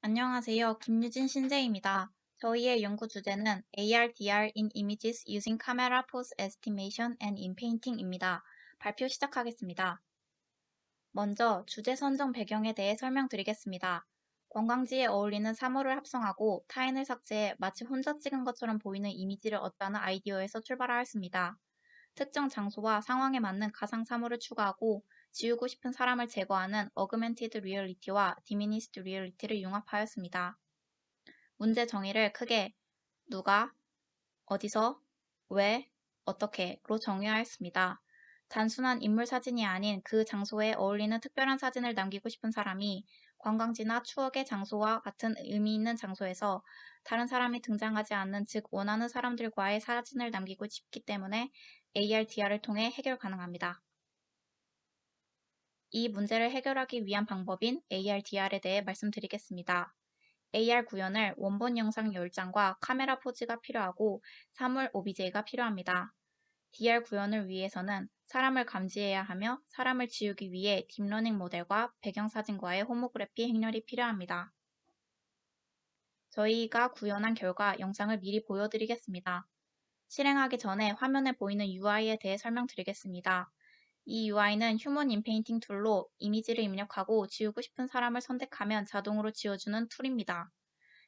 안녕하세요. 김유진 신재입니다. 저희의 연구 주제는 AR/DR in Images using Camera Pose Estimation and in Painting입니다. 발표 시작하겠습니다. 먼저 주제 선정 배경에 대해 설명드리겠습니다. 관광지에 어울리는 사물을 합성하고 타인을 삭제해 마치 혼자 찍은 것처럼 보이는 이미지를 얻자는 아이디어에서 출발하였습니다. 특정 장소와 상황에 맞는 가상 사물을 추가하고 지우고 싶은 사람을 제거하는 어그멘티드 리얼리티와 디미니스드 리얼리티를 융합하였습니다. 문제 정의를 크게 누가, 어디서, 왜, 어떻게로 정의하였습니다. 단순한 인물 사진이 아닌 그 장소에 어울리는 특별한 사진을 남기고 싶은 사람이 관광지나 추억의 장소와 같은 의미 있는 장소에서 다른 사람이 등장하지 않는 즉 원하는 사람들과의 사진을 남기고 싶기 때문에 AR/DR을 통해 해결 가능합니다. 이 문제를 해결하기 위한 방법인 AR/DR에 대해 말씀드리겠습니다. AR 구현을 원본 영상 10장과 카메라 포즈가 필요하고 사물 OBJ가 필요합니다. DR 구현을 위해서는 사람을 감지해야 하며 사람을 지우기 위해 딥러닝 모델과 배경사진과의 호모그래피 행렬이 필요합니다. 저희가 구현한 결과 영상을 미리 보여드리겠습니다. 실행하기 전에 화면에 보이는 UI에 대해 설명드리겠습니다. 이 UI는 휴먼 인페인팅 툴로 이미지를 입력하고 지우고 싶은 사람을 선택하면 자동으로 지워주는 툴입니다.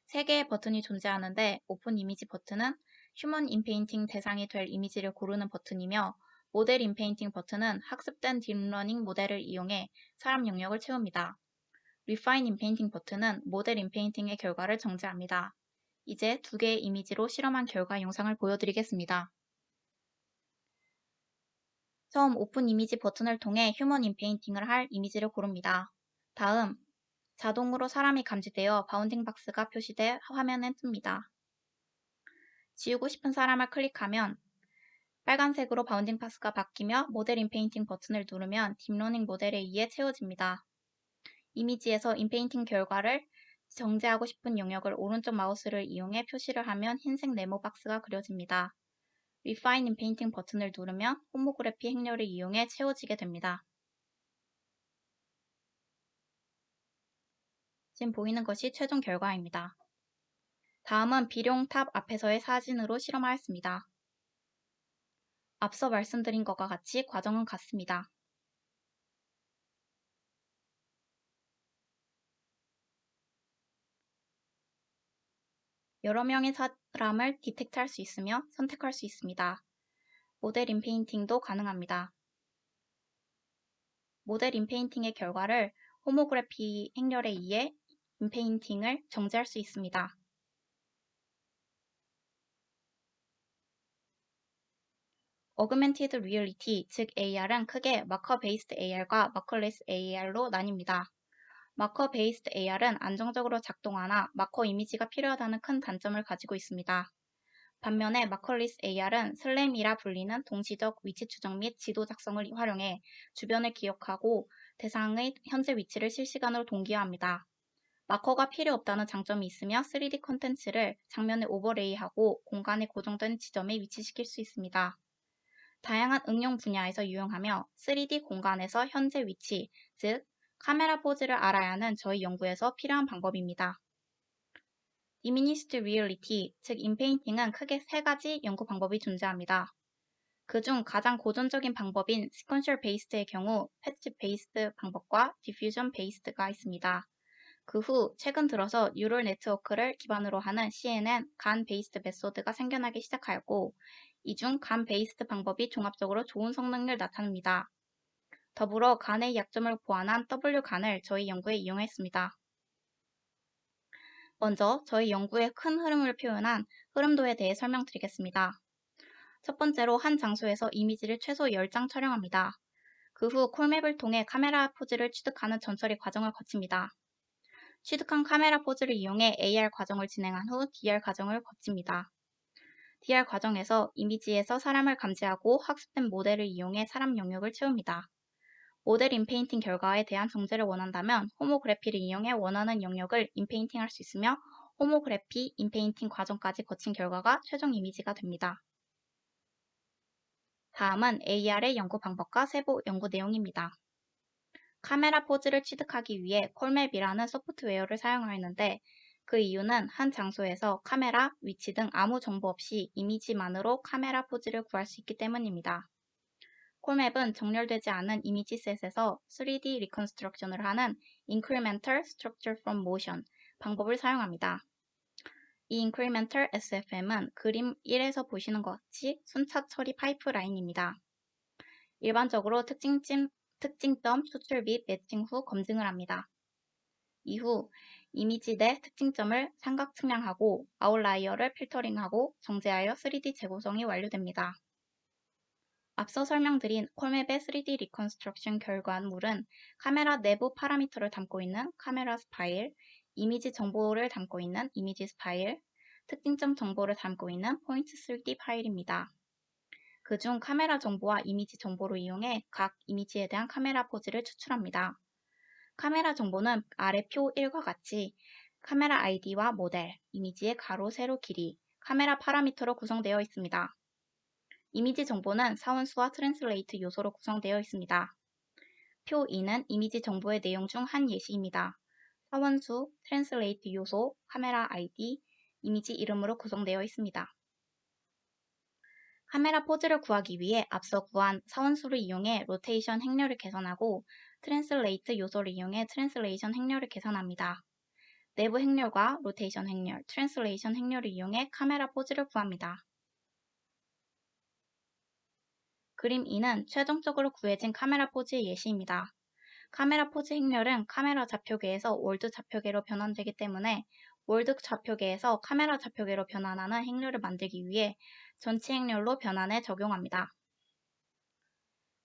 3개의 버튼이 존재하는데 오픈 이미지 버튼은 휴먼 인페인팅 대상이 될 이미지를 고르는 버튼이며 모델 인페인팅 버튼은 학습된 딥러닝 모델을 이용해 사람 영역을 채웁니다. 리파인 인페인팅 버튼은 모델 인페인팅의 결과를 정지합니다. 이제 2개의 이미지로 실험한 결과 영상을 보여드리겠습니다. 처음 오픈 이미지 버튼을 통해 휴먼 인페인팅을 할 이미지를 고릅니다. 다음, 자동으로 사람이 감지되어 바운딩 박스가 표시돼 화면에 뜹니다. 지우고 싶은 사람을 클릭하면 빨간색으로 바운딩 박스가 바뀌며 모델 인페인팅 버튼을 누르면 딥러닝 모델에 의해 채워집니다. 이미지에서 인페인팅 결과를 정지하고 싶은 영역을 오른쪽 마우스를 이용해 표시를 하면 흰색 네모 박스가 그려집니다. Refine in Painting 버튼을 누르면 호모그래피 행렬을 이용해 채워지게 됩니다. 지금 보이는 것이 최종 결과입니다. 다음은 비룡 탑 앞에서의 사진으로 실험하였습니다. 앞서 말씀드린 것과 같이 과정은 같습니다. 여러 명의 사람을 디텍트할 수 있으며 선택할 수 있습니다. 모델 인페인팅도 가능합니다. 모델 인페인팅의 결과를 호모그래피 행렬에 의해 인페인팅을 정지할 수 있습니다. 어그멘티드 리얼리티, 즉 AR은 크게 마커 베이스드 AR과 마커레스 AR로 나뉩니다. 마커 베이스드 AR은 안정적으로 작동하나 마커 이미지가 필요하다는 큰 단점을 가지고 있습니다. 반면에 마커리스 AR은 슬램이라 불리는 동시적 위치 추적 및 지도 작성을 활용해 주변을 기억하고 대상의 현재 위치를 실시간으로 동기화합니다. 마커가 필요 없다는 장점이 있으며 3D 콘텐츠를 장면에 오버레이하고 공간에 고정된 지점에 위치시킬 수 있습니다. 다양한 응용 분야에서 유용하며 3D 공간에서 현재 위치, 즉 카메라 포즈를 알아야 하는 저희 연구에서 필요한 방법입니다. Diminished Reality, 즉 인페인팅은 크게 3가지 연구 방법이 존재합니다. 그중 가장 고전적인 방법인 Sequential Based의 경우 Patch Based 방법과 Diffusion Based가 있습니다. 그 후 최근 들어서 뉴럴 네트워크를 기반으로 하는 CNN, 간 베이스드 메소드가 생겨나기 시작하였고 이 중 간 베이스드 방법이 종합적으로 좋은 성능을 나타냅니다. 더불어 간의 약점을 보완한 W간을 저희 연구에 이용했습니다. 먼저 저희 연구의 큰 흐름을 표현한 흐름도에 대해 설명드리겠습니다. 첫 번째로 한 장소에서 이미지를 최소 10장 촬영합니다. 그 후 콜맵을 통해 카메라 포즈를 취득하는 전처리 과정을 거칩니다. 취득한 카메라 포즈를 이용해 AR 과정을 진행한 후 DR 과정을 거칩니다. DR 과정에서 이미지에서 사람을 감지하고 학습된 모델을 이용해 사람 영역을 채웁니다. 모델 인페인팅 결과에 대한 정제를 원한다면 호모그래피를 이용해 원하는 영역을 인페인팅할 수 있으며 호모그래피 인페인팅 과정까지 거친 결과가 최종 이미지가 됩니다. 다음은 AR의 연구 방법과 세부 연구 내용입니다. 카메라 포즈를 취득하기 위해 콜맵이라는 소프트웨어를 사용하였는데 그 이유는 한 장소에서 카메라, 위치 등 아무 정보 없이 이미지만으로 카메라 포즈를 구할 수 있기 때문입니다. 콜맵은 정렬되지 않은 이미지셋에서 3D 리컨스트럭션을 하는 Incremental Structure from Motion 방법을 사용합니다. 이 Incremental SFM은 그림 1에서 보시는 것 같이 순차 처리 파이프라인입니다. 일반적으로 특징점 수출 및 매칭 후 검증을 합니다. 이후 이미지 내 특징점을 삼각 측량하고 아웃라이어를 필터링하고 정제하여 3D 재구성이 완료됩니다. 앞서 설명드린 콜맵의 3D 리컨스트럭션 결과물은 카메라 내부 파라미터를 담고 있는 카메라 스파일, 이미지 정보를 담고 있는 이미지 스파일, 특징점 정보를 담고 있는 포인트 3D 파일입니다. 그중 카메라 정보와 이미지 정보를 이용해 각 이미지에 대한 카메라 포즈를 추출합니다. 카메라 정보는 아래 표 1과 같이 카메라 아이디와 모델, 이미지의 가로, 세로 길이, 카메라 파라미터로 구성되어 있습니다. 이미지 정보는 사원수와 트랜슬레이트 요소로 구성되어 있습니다. 표 2는 이미지 정보의 내용 중 한 예시입니다. 사원수, 트랜슬레이트 요소, 카메라 아이디, 이미지 이름으로 구성되어 있습니다. 카메라 포즈를 구하기 위해 앞서 구한 사원수를 이용해 로테이션 행렬을 계산하고 트랜슬레이트 요소를 이용해 트랜슬레이션 행렬을 계산합니다. 내부 행렬과 로테이션 행렬, 트랜슬레이션 행렬을 이용해 카메라 포즈를 구합니다. 그림 2는 최종적으로 구해진 카메라 포즈의 예시입니다. 카메라 포즈 행렬은 카메라 좌표계에서 월드 좌표계로 변환되기 때문에 월드 좌표계에서 카메라 좌표계로 변환하는 행렬을 만들기 위해 전체 행렬로 변환에 적용합니다.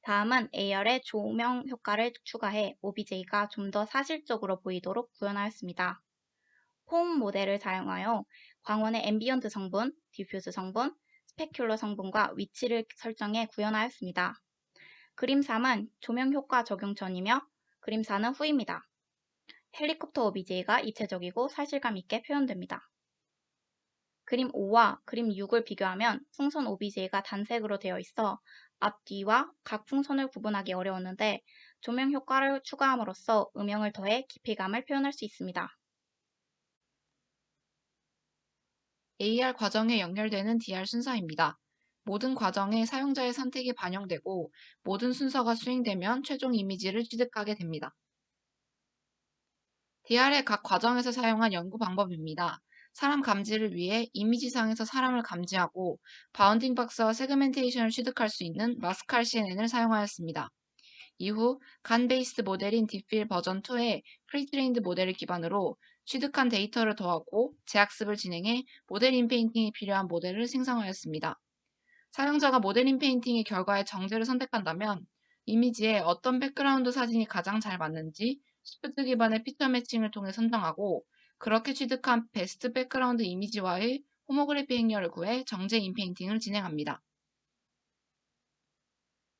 다음은 AR의 조명 효과를 추가해 OBJ가 좀 더 사실적으로 보이도록 구현하였습니다. 폼 모델을 사용하여 광원의 앰비언트 성분, 디퓨즈 성분, 스페큘러 성분과 위치를 설정해 구현하였습니다. 그림 3은 조명 효과 적용 전이며 그림 4는 후입니다. 헬리콥터 OBJ가 입체적이고 사실감 있게 표현됩니다. 그림 5와 그림 6을 비교하면 풍선 OBJ가 단색으로 되어 있어 앞, 뒤와 각 풍선을 구분하기 어려웠는데 조명 효과를 추가함으로써 음영을 더해 깊이감을 표현할 수 있습니다. AR 과정에 연결되는 DR 순서입니다. 모든 과정에 사용자의 선택이 반영되고 모든 순서가 수행되면 최종 이미지를 취득하게 됩니다. DR의 각 과정에서 사용한 연구 방법입니다. 사람 감지를 위해 이미지상에서 사람을 감지하고 바운딩 박스와 세그멘테이션을 취득할 수 있는 마스칼 CNN을 사용하였습니다. 이후 간 베이스드 모델인 딥필 버전 2의 프리트레인드 모델을 기반으로 취득한 데이터를 더하고 재학습을 진행해 모델 인페인팅이 필요한 모델을 생성하였습니다. 사용자가 모델 인페인팅의 결과에 정제를 선택한다면 이미지에 어떤 백그라운드 사진이 가장 잘 맞는지 스프트 기반의 피처 매칭을 통해 선정하고 그렇게 취득한 베스트 백그라운드 이미지와의 호모그래피 행렬을 구해 정제 인페인팅을 진행합니다.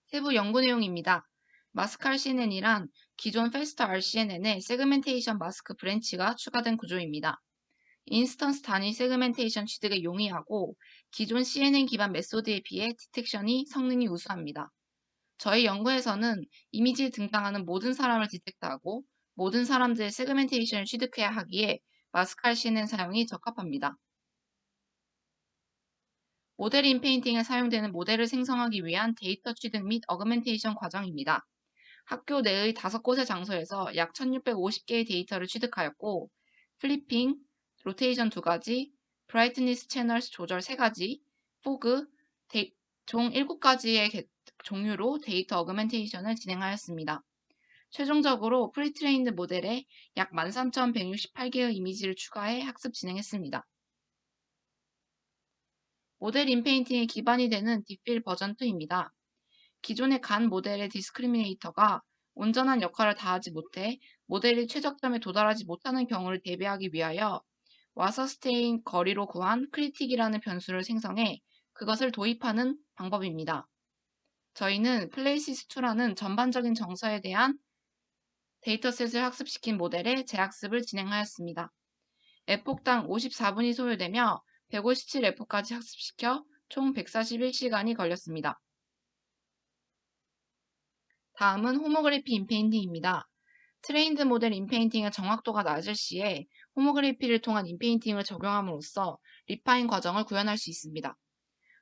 세부 연구 내용입니다. 마스칼 CNN이란 기존 패스트 RCNN에 세그멘테이션 마스크 브랜치가 추가된 구조입니다. 인스턴스 단위 세그멘테이션 취득에 용이하고 기존 CNN 기반 메소드에 비해 디텍션이 성능이 우수합니다. 저희 연구에서는 이미지에 등장하는 모든 사람을 디텍트하고 모든 사람들의 세그멘테이션을 취득해야 하기에 마스칼 CNN 사용이 적합합니다. 모델 인페인팅에 사용되는 모델을 생성하기 위한 데이터 취득 및 어그멘테이션 과정입니다. 학교 내의 5곳의 장소에서 약 1650개의 데이터를 취득하였고 플리핑, 로테이션 2가지, 브라이트니스 채널 조절 3가지, 포그, 총 7가지의 종류로 데이터 어그멘테이션을 진행하였습니다. 최종적으로 프리트레인드 모델에 약 13,168개의 이미지를 추가해 학습 진행했습니다. 모델 인페인팅의 기반이 되는 딥필 버전 2입니다. 기존의 간 모델의 디스크리미네이터가 온전한 역할을 다하지 못해 모델이 최적점에 도달하지 못하는 경우를 대비하기 위하여 와서스테인 거리로 구한 크리틱이라는 변수를 생성해 그것을 도입하는 방법입니다. 저희는 플레이시스2라는 전반적인 정서에 대한 데이터셋을 학습시킨 모델의 재학습을 진행하였습니다. 에폭당 54분이 소요되며 157에폭까지 학습시켜 총 141시간이 걸렸습니다. 다음은 호모그래피 인페인팅입니다. 트레인드 모델 인페인팅의 정확도가 낮을 시에 호모그래피를 통한 인페인팅을 적용함으로써 리파인 과정을 구현할 수 있습니다.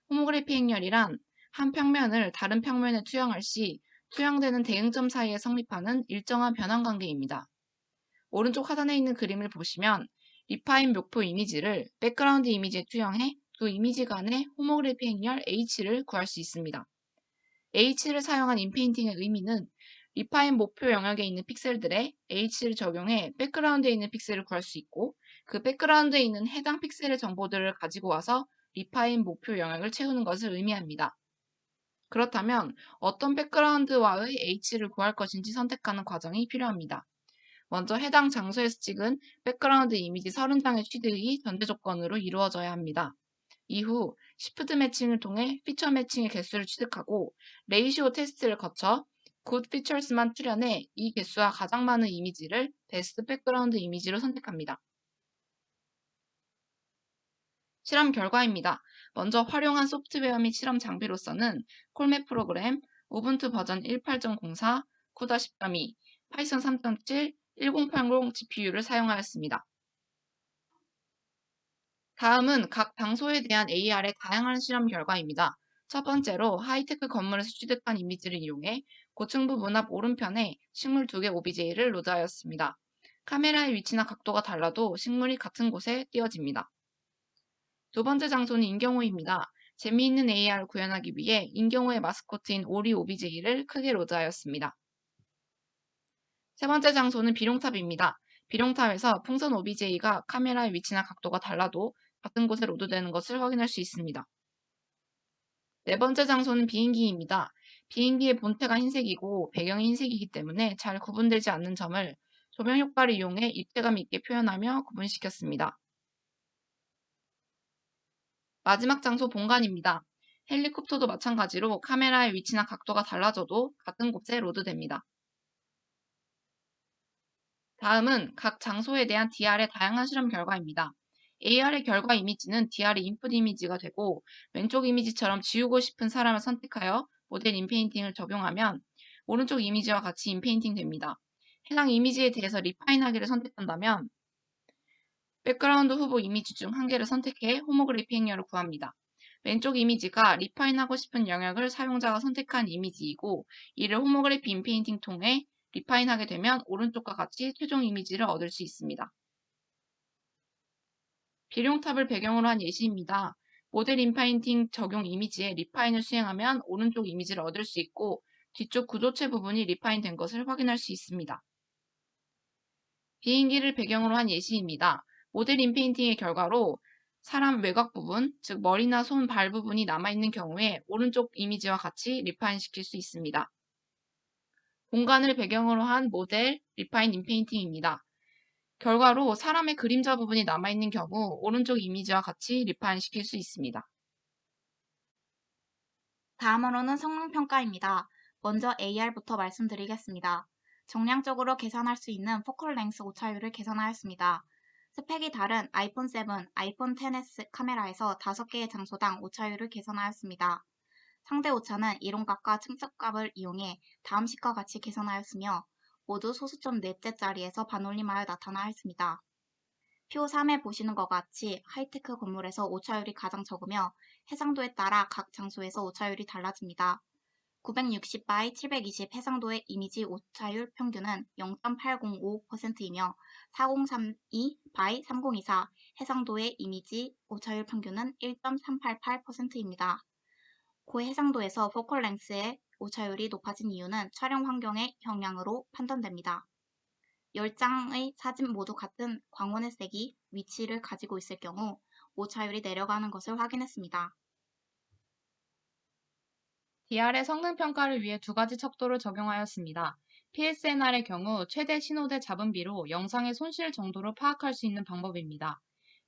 호모그래피 행렬이란 한 평면을 다른 평면에 투영할 시 투영되는 대응점 사이에 성립하는 일정한 변환 관계입니다. 오른쪽 하단에 있는 그림을 보시면 리파인 목표 이미지를 백그라운드 이미지에 투영해 두 이미지 간의 호모그래피 행렬 H를 구할 수 있습니다. H를 사용한 인페인팅의 의미는 리파인 목표 영역에 있는 픽셀들에 H를 적용해 백그라운드에 있는 픽셀을 구할 수 있고 그 백그라운드에 있는 해당 픽셀의 정보들을 가지고 와서 리파인 목표 영역을 채우는 것을 의미합니다. 그렇다면 어떤 백그라운드와의 H를 구할 것인지 선택하는 과정이 필요합니다. 먼저 해당 장소에서 찍은 백그라운드 이미지 30장의 취득이 전제 조건으로 이루어져야 합니다. 이후 시프트 매칭을 통해 피처 매칭의 개수를 취득하고 레이시오 테스트를 거쳐 굿 피처스만 출연해 이 개수와 가장 많은 이미지를 베스트 백그라운드 이미지로 선택합니다. 실험 결과입니다. 먼저 활용한 소프트웨어 및 실험 장비로서는 콜맵 프로그램, 우분투 버전 18.04, 쿠다 10.2, 파이썬 3.7, 1080 GPU를 사용하였습니다. 다음은 각 장소에 대한 AR의 다양한 실험 결과입니다. 첫 번째로 하이테크 건물에서 취득한 이미지를 이용해 고층부 문 앞 오른편에 식물 2개 OBJ를 로드하였습니다. 카메라의 위치나 각도가 달라도 식물이 같은 곳에 띄어집니다. 두 번째 장소는 인경호입니다. 재미있는 AR을 구현하기 위해 인경호의 마스코트인 오리 OBJ를 크게 로드하였습니다. 세 번째 장소는 비룡탑입니다. 비룡탑에서 풍선 OBJ가 카메라의 위치나 각도가 달라도 같은 곳에 로드되는 것을 확인할 수 있습니다. 네 번째 장소는 비행기입니다. 비행기의 본체가 흰색이고 배경이 흰색이기 때문에 잘 구분되지 않는 점을 조명 효과를 이용해 입체감 있게 표현하며 구분시켰습니다. 마지막 장소 본관입니다. 헬리콥터도 마찬가지로 카메라의 위치나 각도가 달라져도 같은 곳에 로드됩니다. 다음은 각 장소에 대한 DR의 다양한 실험 결과입니다. AR의 결과 이미지는 DR의 인풋 이미지가 되고 왼쪽 이미지처럼 지우고 싶은 사람을 선택하여 모델 인페인팅을 적용하면 오른쪽 이미지와 같이 인페인팅 됩니다. 해당 이미지에 대해서 리파인하기를 선택한다면 백그라운드 후보 이미지 중 한 개를 선택해 호모그래피 행렬을 구합니다. 왼쪽 이미지가 리파인하고 싶은 영역을 사용자가 선택한 이미지이고 이를 호모그래피 인페인팅 통해 리파인하게 되면 오른쪽과 같이 최종 이미지를 얻을 수 있습니다. 비룡탑을 배경으로 한 예시입니다. 모델 인페인팅 적용 이미지에 리파인을 수행하면 오른쪽 이미지를 얻을 수 있고 뒤쪽 구조체 부분이 리파인 된 것을 확인할 수 있습니다. 비행기를 배경으로 한 예시입니다. 모델 인페인팅의 결과로 사람 외곽 부분, 즉 머리나 손, 발 부분이 남아있는 경우에 오른쪽 이미지와 같이 리파인 시킬 수 있습니다. 공간을 배경으로 한 모델 리파인 인페인팅입니다. 결과로 사람의 그림자 부분이 남아있는 경우 오른쪽 이미지와 같이 리파인 시킬 수 있습니다. 다음으로는 성능평가입니다. 먼저 AR부터 말씀드리겠습니다. 정량적으로 계산할 수 있는 포컬 랭스 오차율을 계산하였습니다. 스펙이 다른 아이폰 7, 아이폰 XS 카메라에서 5개의 장소당 오차율을 계산하였습니다. 상대 오차는 이론값과 측정값을 이용해 다음 식과 같이 계산하였으며 모두 소수점 넷째 자리에서 반올림하여 나타나였습니다. 표 3에 보시는 것 같이 하이테크 건물에서 오차율이 가장 적으며 해상도에 따라 각 장소에서 오차율이 달라집니다. 960 by 720 해상도의 이미지 오차율 평균은 0.805%이며 4032 by 3024 해상도의 이미지 오차율 평균은 1.388%입니다. 고해상도에서 포컬 랭스의 오차율이 높아진 이유는 촬영 환경의 영향으로 판단됩니다. 10장의 사진 모두 같은 광원의 색이 위치를 가지고 있을 경우 오차율이 내려가는 것을 확인했습니다. DR의 성능 평가를 위해 두 가지 척도를 적용하였습니다. PSNR의 경우 최대 신호대 잡음비로 영상의 손실 정도를 파악할 수 있는 방법입니다.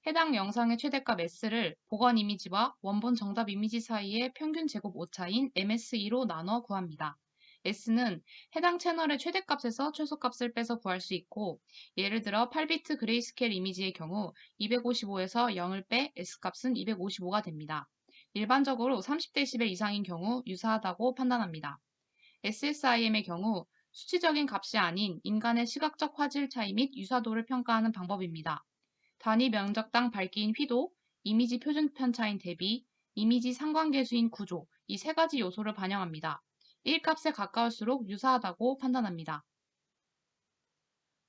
해당 영상의 최대값 S를 복원 이미지와 원본 정답 이미지 사이의 평균 제곱 오차인 MS2로 나눠 구합니다. S는 해당 채널의 최대값에서 최소값을 빼서 구할 수 있고 예를 들어 8비트 그레이스케일 이미지의 경우 255에서 0을 빼 S값은 255가 됩니다. 일반적으로 30dB 이상인 경우 유사하다고 판단합니다. SSIM의 경우 수치적인 값이 아닌 인간의 시각적 화질 차이 및 유사도를 평가하는 방법입니다. 단위 면적당 밝기인 휘도, 이미지 표준 편차인 대비, 이미지 상관계수인 구조, 이 세 가지 요소를 반영합니다. 1값에 가까울수록 유사하다고 판단합니다.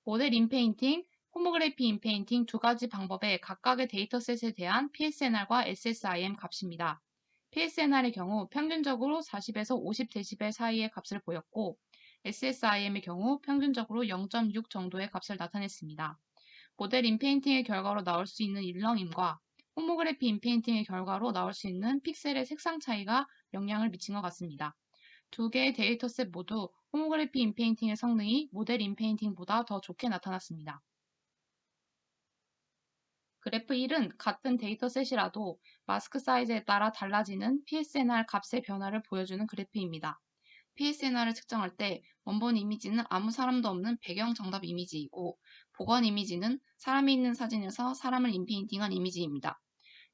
모델 인페인팅, 호모그래피 인페인팅 두 가지 방법의 각각의 데이터셋에 대한 PSNR과 SSIM 값입니다. PSNR의 경우 평균적으로 40에서 50dB 사이의 값을 보였고, SSIM의 경우 평균적으로 0.6 정도의 값을 나타냈습니다. 모델 인페인팅의 결과로 나올 수 있는 일렁임과 호모그래피 인페인팅의 결과로 나올 수 있는 픽셀의 색상 차이가 영향을 미친 것 같습니다. 두 개의 데이터셋 모두 호모그래피 인페인팅의 성능이 모델 인페인팅보다 더 좋게 나타났습니다. 그래프 1은 같은 데이터셋이라도 마스크 사이즈에 따라 달라지는 PSNR 값의 변화를 보여주는 그래프입니다. PSNR을 측정할 때 원본 이미지는 아무 사람도 없는 배경 정답 이미지이고 복원 이미지는 사람이 있는 사진에서 사람을 인페인팅한 이미지입니다.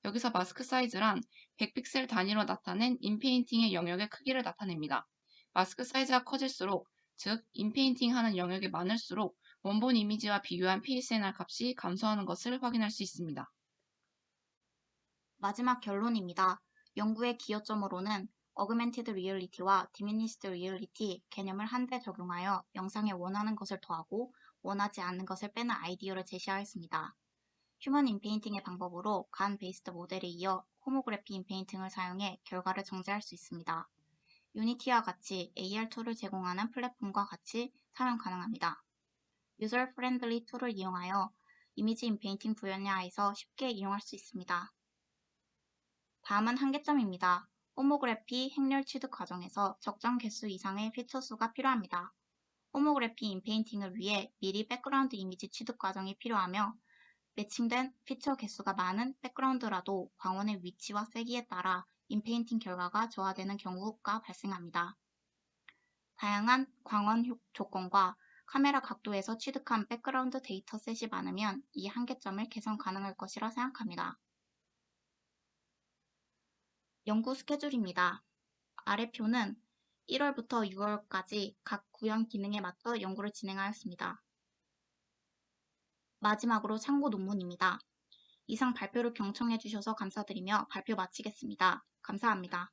여기서 마스크 사이즈란 100픽셀 단위로 나타낸 인페인팅의 영역의 크기를 나타냅니다. 마스크 사이즈가 커질수록, 즉 인페인팅 하는 영역이 많을수록 원본 이미지와 비교한 PSNR 값이 감소하는 것을 확인할 수 있습니다. 마지막 결론입니다. 연구의 기여점으로는 어그멘티드 리얼리티와 디미니스드 리얼리티 개념을 한데 적용하여 영상에 원하는 것을 더하고 원하지 않는 것을 빼는 아이디어를 제시하였습니다. 휴먼 인페인팅의 방법으로 간 베이스드 모델에 이어 호모그래피 인페인팅을 사용해 결과를 정제할 수 있습니다. 유니티와 같이 AR 툴을 제공하는 플랫폼과 같이 사용 가능합니다. 유저 프렌들리 툴을 이용하여 이미지 인페인팅 분야에서 쉽게 이용할 수 있습니다. 다음은 한계점입니다. 호모그래피 행렬 취득 과정에서 적정 개수 이상의 피처 수가 필요합니다. 호모그래피 인페인팅을 위해 미리 백그라운드 이미지 취득 과정이 필요하며 매칭된 피처 개수가 많은 백그라운드라도 광원의 위치와 세기에 따라 인페인팅 결과가 저하되는 경우가 발생합니다. 다양한 광원 조건과 카메라 각도에서 취득한 백그라운드 데이터셋이 많으면 이 한계점을 개선 가능할 것이라 생각합니다. 연구 스케줄입니다. 아래 표는 1월부터 6월까지 각 구형 기능에 맞춰 연구를 진행하였습니다. 마지막으로 참고 논문입니다. 이상 발표를 경청해 주셔서 감사드리며 발표 마치겠습니다. 감사합니다.